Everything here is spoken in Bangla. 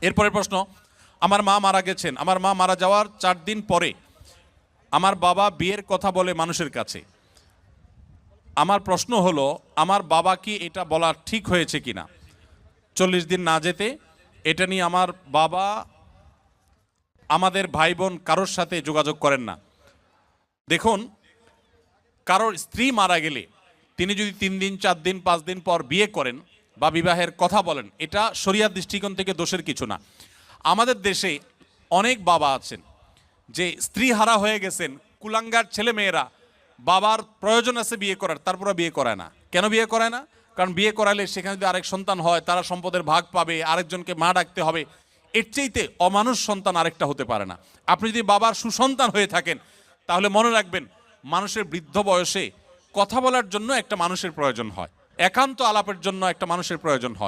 এরপরের প্রশ্ন, আমার মা মারা গেছেন, আমার মা মারা যাওয়ার 4 দিন পরে আমার বাবা বিয়ের কথা বলে মানুষের কাছে। আমার প্রশ্ন হলো, আমার বাবা কি এটা বলা ঠিক হয়েছে কিনা? 40 দিন না যেতে এটা নিয়ে আমার বাবা আমাদের ভাই বোন কারোর সাথে যোগাযোগ করেন না। দেখুন, কারোর স্ত্রী মারা গেলে তিনি যদি 3 দিন 4 দিন 5 দিন পর বিয়ে করেন বা বিবাহের কথা বলেন, এটা শরিয়ার দৃষ্টিকোণ থেকে দোষের কিছু না। আমাদের দেশে অনেক বাবা আছেন যে স্ত্রী হারা হয়ে গেছেন, কুলাঙ্গার ছেলে মেয়েরা বাবার প্রয়োজন আছে বিয়ে করার, তারপরে বিয়ে করায় না। কেন বিয়ে করায় না? কারণ বিয়ে করালে সেখানে যদি আরেক সন্তান হয় তারা সম্পদের ভাগ পাবে, আরেকজনকে মা ডাকতে হবে। এর চাইতে অমানুষ সন্তান আরেকটা হতে পারে না। আপনি যদি বাবার সুসন্তান হয়ে থাকেন তাহলে মনে রাখবেন, মানুষের বৃদ্ধ বয়সে কথা বলার জন্য একটা মানুষের প্রয়োজন হয়, একান্ত আলাপের জন্য একটা মানুষের প্রয়োজন হয়।